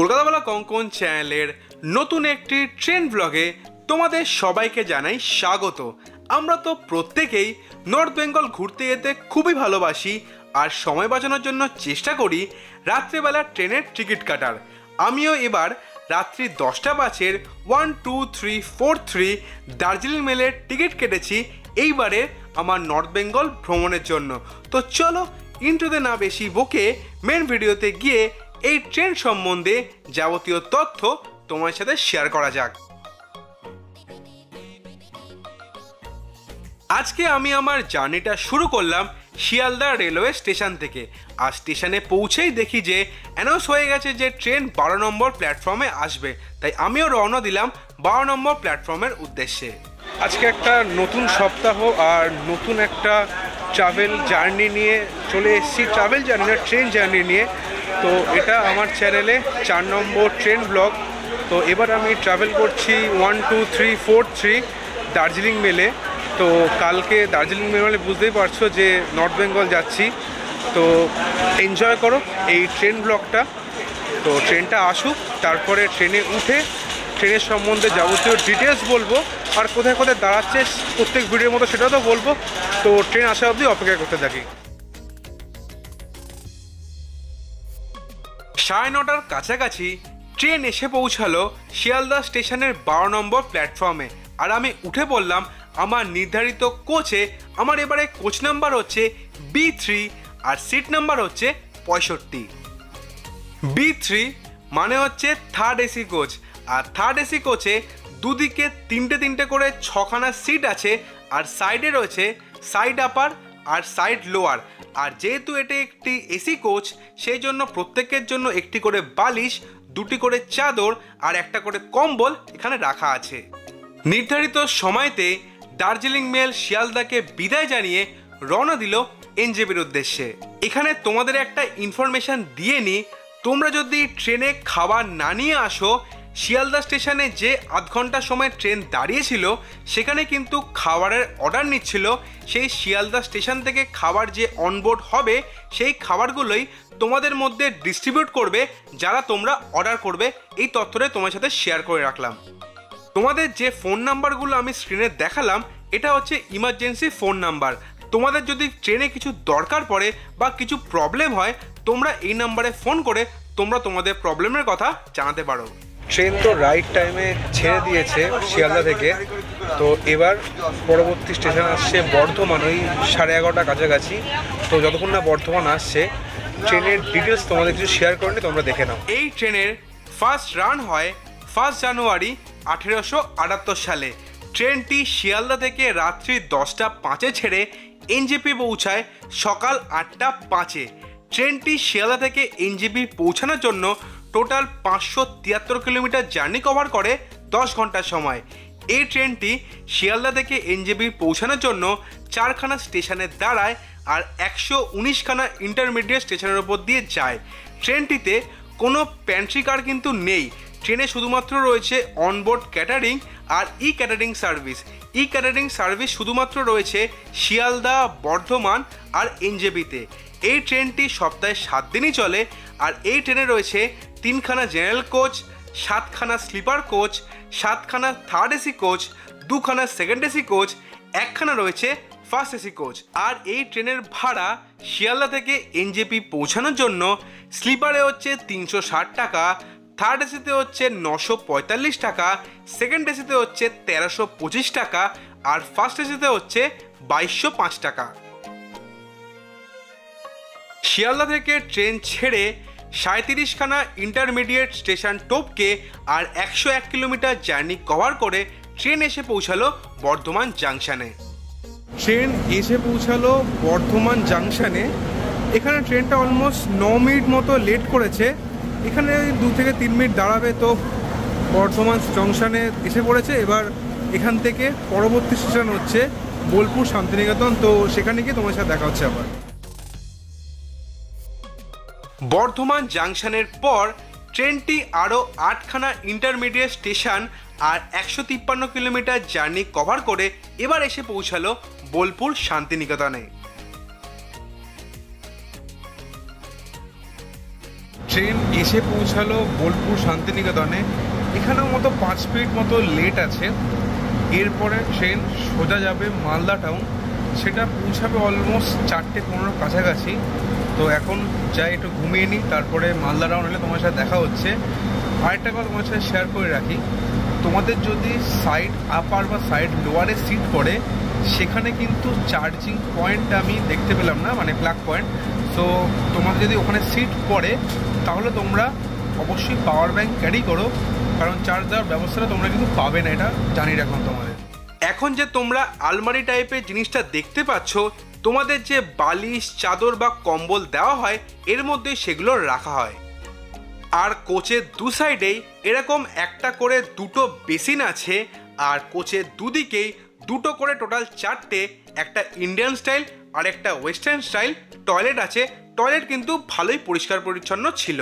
কলকাতাওয়ালা কঙ্কন চ্যানেলের নতুন একটি ট্রেন ব্লগে তোমাদের সবাইকে জানাই স্বাগত। আমরা তো প্রত্যেকেই নর্থ বেঙ্গল ঘুরতে যেতে খুবই ভালোবাসি আর সময় বাঁচানোর জন্য চেষ্টা করি রাত্রেবেলা ট্রেনের টিকিট কাটার। আমিও এবার রাত্রি 10টা বাজের 12343 দার্জিলিং মেলের টিকিট কেটেছি এইবারে আমার নর্থ বেঙ্গল ভ্রমণের জন্য। তো চলো ইন্ট্রোতে না বেশি বকে মেন ভিডিওতে গিয়ে এই ট্রেন সম্বন্ধে যাবতীয় তথ্য তোমার সাথে শেয়ার করা যাক। আজকে আমি আমার জার্নিটা শুরু করলাম শিয়ালদা রেলওয়ে স্টেশন থেকে। আর স্টেশনে পৌঁছেই দেখি যে অ্যানাউন্স হয়ে গেছে যে ট্রেন 12 নম্বর প্ল্যাটফর্মে আসবে, তাই আমিও রওনা দিলাম 12 নম্বর প্ল্যাটফর্মের উদ্দেশ্যে। আজকে একটা নতুন সপ্তাহ আর নতুন একটা ট্রাভেল জার্নি নিয়ে চলে এসেছি, ট্রাভেল জার্নি না ট্রেন জার্নি নিয়ে। তো এটা আমার চ্যানেলে 4 নম্বর ট্রেন ব্লগ। তো এবার আমি ট্রাভেল করছি 12343 দার্জিলিং মেলে। তো কালকে দার্জিলিং মেলে বুঝতেই পারছো যে নর্থ বেঙ্গল যাচ্ছি। তো এনজয় করো এই ট্রেন ব্লগটা। তো ট্রেনটা আসুক, তারপরে ট্রেনে উঠে ট্রেনের সম্বন্ধে যাবতীয় ডিটেলস বলবো, আর কোথায় কোথায় দাঁড়াচ্ছে প্রত্যেক ভিডিওর মতো সেটাও তো বলবো। তো ট্রেন আসা অবধি অপেক্ষা করতে থাকি। 9:30টার কাছাকাছি ট্রেন এসে পৌঁছালো শিয়ালদা স্টেশনের 12 নম্বর প্ল্যাটফর্মে। আর আমি উঠে পড়লাম আমার নির্ধারিত কোচে। আমার এবারে কোচ নাম্বার হচ্ছে B3 আর সিট নাম্বার হচ্ছে 65। B3 মানে হচ্ছে থার্ড এসি কোচ। আর থার্ড এসি কোচে দুদিকে তিনটে করে 6খানা সিট আছে। আর সাইডে রয়েছে সাইড আপার আর সাইড লোয়ার। আর যেহেতু এটা একটি এসি কোচ, সেই জন্য প্রত্যেকের জন্য একটি করে বালিশ, 2টি করে চাদর আর একটা করে কম্বল এখানে রাখা আছে। নির্ধারিত সময়তে দার্জিলিং মেল শিয়ালদাকে বিদায় জানিয়ে রওনা দিল এনজেপির উদ্দেশ্যে। এখানে তোমাদের একটা ইনফরমেশান দিয়ে নিই, তোমরা যদি ট্রেনে খাবার না নিয়ে আসো, শিয়ালদা স্টেশনে যে আধ ঘন্টা সময় ট্রেন দাঁড়িয়েছিল সেখানে কিন্তু খাবারের অর্ডার নিচ্ছিল। সেই শিয়ালদা স্টেশন থেকে খাবার যে অনবোর্ড হবে সেই খাবারগুলোই তোমাদের মধ্যে ডিস্ট্রিবিউট করবে যারা তোমরা অর্ডার করবে। এই তথ্যটা তোমার সাথে শেয়ার করে রাখলাম। তোমাদের যে ফোন নাম্বারগুলো আমি স্ক্রিনে দেখালাম এটা হচ্ছে ইমার্জেন্সি ফোন নাম্বার। তোমাদের যদি ট্রেনে কিছু দরকার পড়ে বা কিছু প্রবলেম হয়, তোমরা এই নাম্বারে ফোন করে তোমরা তোমাদের প্রবলেমের কথা জানাতে পারো। ট্রেন তো রাইট টাইমে ছেড়ে দিয়েছে শিয়ালদা থেকে। তো এবার পরবর্তী স্টেশন আসছে বর্ধমান, ওই 11:30টার কাছাকাছি। তো যতক্ষণ না বর্ধমান আসছে ট্রেনের ডিটেলস তোমাদের কিছু শেয়ার করে নিই, তোমরা দেখে নাও। এই ট্রেনের ফার্স্ট রান হয় 1 জানুয়ারি 1878 সালে। ট্রেনটি শিয়ালদা থেকে রাত্রি 10:05 ছেড়ে এনজেপি পৌঁছায় সকাল 8:05। ট্রেনটি শিয়ালদা থেকে এনজেপি পৌঁছানোর জন্য টোটাল 573 কিলোমিটার জার্নি কভার করে 10 ঘন্টার সময়। এই ট্রেনটি শিয়ালদা থেকে এনজেপি পৌঁছানোর জন্য 4খানা স্টেশনে দাঁড়ায় আর 119খানা ইন্টারমিডিয়েট স্টেশনের উপর দিয়ে যায়। ট্রেনটিতে কোনো প্যান্ট্রি কার কিন্তু নেই। ট্রেনে শুধুমাত্র রয়েছে অনবোর্ড ক্যাটারিং আর ক্যাটারিং সার্ভিস। ক্যাটারিং সার্ভিস শুধুমাত্র রয়েছে শিয়ালদা, বর্ধমান আর এনজেপিতে। এই ট্রেনটি সপ্তাহে 7 দিনই চলে। আর এই ট্রেনে রয়েছে 3খানা জেনারেল কোচ, 7খানা স্লিপার কোচ, 7খানা থার্ড এসি কোচ, 2খানা সেকেন্ড এসি কোচ, 1খানা রয়েছে ফার্স্ট এসি কোচ। আর এই ট্রেনের ভাড়া শিয়ালদা থেকে এনজেপি পৌঁছানোর জন্য স্লিপারে হচ্ছে 360 টাকা, থার্ড এসিতে হচ্ছে 945 টাকা, সেকেন্ড এসিতে হচ্ছে 1325 টাকা আর ফার্স্ট এসিতে হচ্ছে 2205 টাকা। শিয়ালদা থেকে ট্রেন ছেড়ে 37খানা ইন্টারমিডিয়েট স্টেশন টপকে আর 101 কিলোমিটার জার্নি কভার করে ট্রেন এসে পৌঁছালো বর্ধমান জাংশনে। ট্রেন এসে পৌঁছালো বর্ধমান জাংশনে। এখানে ট্রেনটা অলমোস্ট 9 মিনিট মতো লেট করেছে। এখানে 2 থেকে 3 মিনিট দাঁড়াবে। তো বর্ধমান জংশনে এসে পড়েছে। এবার এখান থেকে পরবর্তী স্টেশন হচ্ছে বোলপুর শান্তিনিকেতন। তো সেখানে গিয়ে তোমার সাথে দেখা হচ্ছে আবার। বর্ধমান জাংশনের পর ট্রেনটি আরও 8খানা ইন্টারমিডিয়েট স্টেশন আর 153 কিলোমিটার জার্নি কভার করে এবার এসে পৌঁছালো বোলপুর শান্তিনিকেতনে। ট্রেন এসে পৌঁছালো বোলপুর শান্তিনিকেতনে। এখানেও মতো 5 মিনিট মতো লেট আছে। এরপরে ট্রেন সোজা যাবে মালদা টাউন, সেটা পৌঁছাবে অলমোস্ট 4:15 কাছাকাছি। তো এখন যাই একটু ঘুমিয়ে নিই, তারপরে মালদা টাউন হলে তোমার সাথে দেখা হচ্ছে। আরেকটা কথা তোমার সাথে শেয়ার করে রাখি, তোমাদের যদি সাইড আপার বা সাইড লোয়ারে সিট পড়ে, সেখানে কিন্তু চার্জিং পয়েন্ট আমি দেখতে পেলাম না, মানে প্লাগ পয়েন্ট। তো তোমাদের যদি ওখানে সিট পড়ে তাহলে তোমরা অবশ্যই পাওয়ার ব্যাঙ্ক ক্যারি করো, কারণ চার্জ দেওয়ার ব্যবস্থাটা তোমরা কিন্তু পাবে না, এটা জানি রাখুন তোমাদের। এখন যে তোমরা আলমারি টাইপের জিনিসটা দেখতে পাচ্ছ, তোমাদের যে বালিশ, চাদর বা কম্বল দেওয়া হয় এর মধ্যে সেগুলো রাখা হয়। আর কোচের দু সাইডেই এরকম একটা করে দুটো বেসিন আছে, আর কোচের দুদিকেই দুটো করে টোটাল 4টে, একটা ইন্ডিয়ান স্টাইল আর একটা ওয়েস্টার্ন স্টাইল টয়লেট আছে। টয়লেট কিন্তু ভালোই পরিষ্কার পরিচ্ছন্ন ছিল।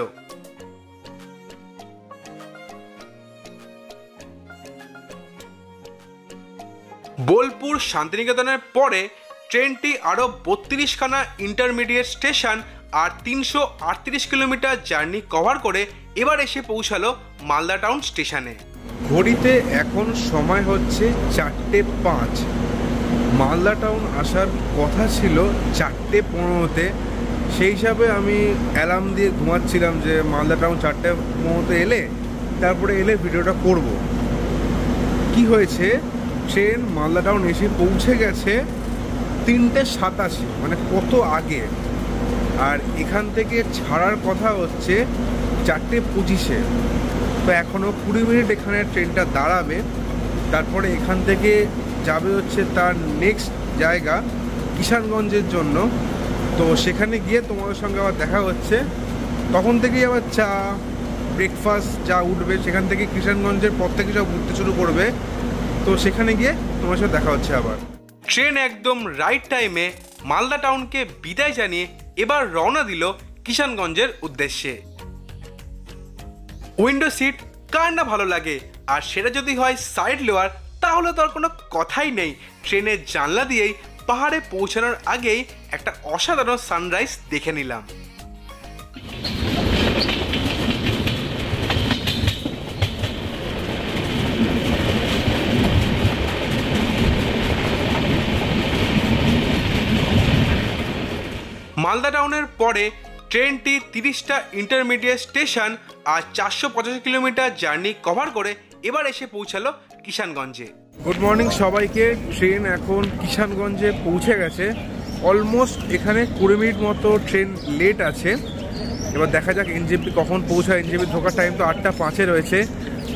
বোলপুর শান্তিনিকেতনের পরে ট্রেনটি আরও 32খানা ইন্টারমিডিয়েট স্টেশন আর 338 কিলোমিটার জার্নি কভার করে এবার এসে পৌঁছালো মালদা টাউন স্টেশনে। ঘড়িতে এখন সময় হচ্ছে 4:05। মালদা টাউন আসার কথা ছিল 4:15-তে। সেই হিসাবে আমি অ্যালার্ম দিয়ে ঘুমাচ্ছিলাম যে মালদা টাউন 4:15-তে এলে তারপরে ভিডিওটা করব। কি হয়েছে, ট্রেন মালদা টাউন এসে পৌঁছে গেছে 3:87, মানে কত আগে। আর এখান থেকে ছাড়ার কথা হচ্ছে 4:25-এ। তো এখনও 20 মিনিট এখানে ট্রেনটা দাঁড়াবে। তারপরে এখান থেকে যাবে হচ্ছে তার নেক্সট জায়গা কিষানগঞ্জের জন্য। তো সেখানে গিয়ে তোমাদের সঙ্গে আবার দেখা হচ্ছে। তখন থেকেই আবার চা, ব্রেকফাস্ট যা উঠবে সেখান থেকে কিষানগঞ্জের পর থেকে সব উঠতে শুরু করবে। তো সেখানে গিয়ে তোমার সাথে দেখা হচ্ছে আবার। ট্রেন একদম রাইট টাইমে মালদা টাউনকে বিদায় জানিয়ে এবার রওনা দিল কিষানগঞ্জের উদ্দেশ্যে। উইন্ডো সিট কার না ভালো লাগে, আর সেটা যদি হয় সাইড লোয়ার তাহলে তো আর কোনো কথাই নেই। ট্রেনের জানলা দিয়েই পাহাড়ে পৌঁছানোর আগেই একটা অসাধারণ সানরাইজ দেখে নিলাম। মালদা টাউনের পরে ট্রেনটি 30টা ইন্টারমিডিয়েট স্টেশন আর 485 কিলোমিটার জার্নি কভার করে এবার এসে পৌঁছালো কিষানগঞ্জে। গুড মর্নিং সবাইকে। ট্রেন এখন কিষানগঞ্জে পৌঁছে গেছে। অলমোস্ট এখানে 20 মিনিট মতো ট্রেন লেট আছে। এবার দেখা যাক এনজেপি কখন পৌঁছায়। এনজেপি ঢোকার টাইম তো 8:05 রয়েছে।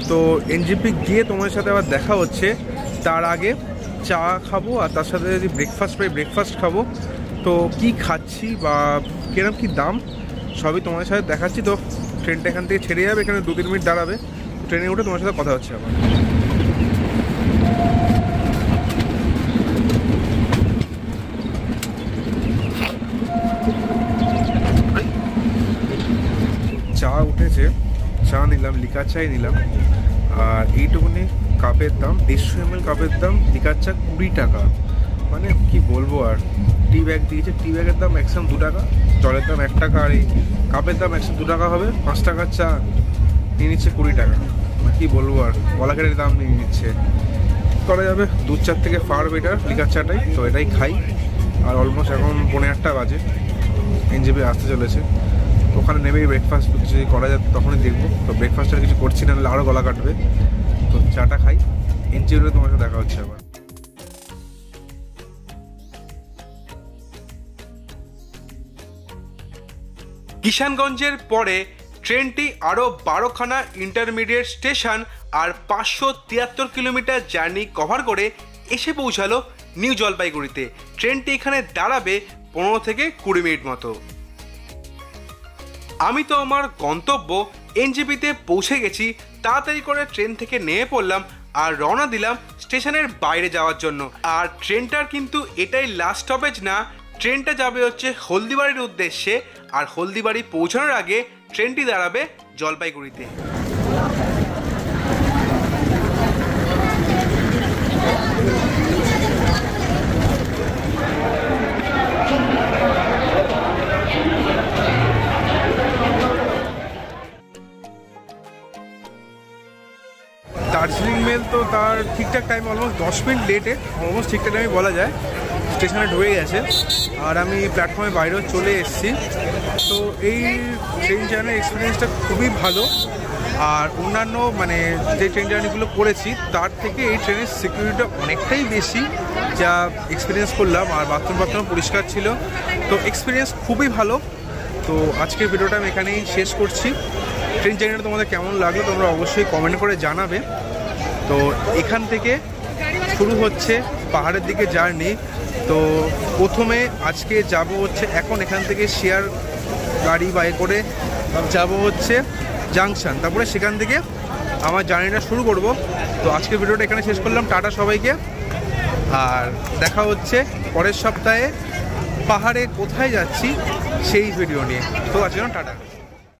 তো এনজেপি গিয়ে তোমাদের সাথে আবার দেখা হচ্ছে। তার আগে চা খাবো আর তার সাথে যদি ব্রেকফাস্ট পাই ব্রেকফাস্ট খাবো। তো কি খাচ্ছি বা কিরম কি দাম সবই তোমাদের সাথে দেখাচ্ছি। তো ট্রেনটা এখান থেকে ছেড়ে যাবে, এখানে 2-3 মিনিট দাঁড়াবে। ট্রেনে উঠে তোমার সাথে কথা হচ্ছে আবার। চা উঠেছে, চা নিলাম, লিকার চাই নিলাম। আর এইটুকুনি কাপের দাম 150 ml কাপের দাম, লিকার চা 20 টাকা। মানে কি বলবো আর। টি ব্যাগ দিয়েছে, টি ব্যাগের দাম ম্যাক্সিমাম 2 টাকা, জলের দাম 1 টাকা, আর এই কাপের দাম ম্যাক্সিমাম 2 টাকা হবে। 5 টাকার চা নিয়ে নিচ্ছে 20 টাকা। কি বলবো আর, কলাকেটের দাম নিয়ে নিচ্ছে। করা যাবে, দুধ চার থেকে ফার বেটার লিকার চাটাই। তো এটাই খাই। আর অলমোস্ট এখন 1:15 বাজে, এনজেপি আসতে চলেছে। ওখানে নেমেই ব্রেকফাস্ট যদি করা যায় তখনই দেখবো। তো ব্রেকফাস্টটা কিছু করছি না, নাহলে আরও গলা কাটবে। তো চাটা খাই, এনজেপিতে তোমার সাথে দেখা হচ্ছে আবার। কিষানগঞ্জের পরে ট্রেনটি আরও 12খানা ইন্টারমিডিয়েট স্টেশন আর 573 কিলোমিটার জার্নি কভার করে এসে পৌঁছালো নিউ জলপাইগুড়িতে। ট্রেনটি এখানে দাঁড়াবে 15 থেকে 20 মিনিট মতো। আমি তো আমার গন্তব্য এনজেপিতে পৌঁছে গেছি। তাড়াতাড়ি করে ট্রেন থেকে নেমে পড়লাম আর রওনা দিলাম স্টেশনের বাইরে যাওয়ার জন্য। আর ট্রেনটার কিন্তু এটাই লাস্ট স্টপেজ না, ট্রেনটা যাবে হচ্ছে হলদিবাড়ির উদ্দেশ্যে। আর হলদিবাড়ি পৌঁছানোর আগে ট্রেনটি দাঁড়াবে জলপাইগুড়িতে। দার্জিলিং মেল তো তার ঠিকঠাক টাইম অলমোস্ট 10 মিনিট লেটে, অলমোস্ট ঠিকঠাক টাইমে বলা যায়, স্টেশনে ঢুকে গেছে। আর আমি প্ল্যাটফর্মের বাইরেও চলে এসেছি। তো এই ট্রেন জার্নির এক্সপিরিয়েন্সটা খুবই ভালো। আর অন্যান্য মানে যে ট্রেন জার্নিগুলো করেছি তার থেকে এই ট্রেনের সিকিউরিটিটা অনেকটাই বেশি যা এক্সপিরিয়েন্স করলাম। আর বাথরুম পরিষ্কার ছিল, তো এক্সপিরিয়েন্স খুবই ভালো। তো আজকের ভিডিওটা আমি এখানেই শেষ করছি। ট্রেন জার্নিটা তোমাদের কেমন লাগলো তোমরা অবশ্যই কমেন্ট করে জানাবে। তো এখান থেকে শুরু হচ্ছে পাহাড়ের দিকে জার্নি। তো প্রথমে আজকে যাব হচ্ছে এখন এখান থেকে শেয়ার গাড়ি বাই করে যাব হচ্ছে জাংশন, তারপরে সেখান থেকে আমার জার্নিটা শুরু করব। তো আজকের ভিডিওটা এখানে শেষ করলাম। টাটা সবাইকে, আর দেখা হচ্ছে পরের সপ্তাহে পাহাড়ে কোথায় যাচ্ছি সেই ভিডিও নিয়ে। তো আজকে টাটা।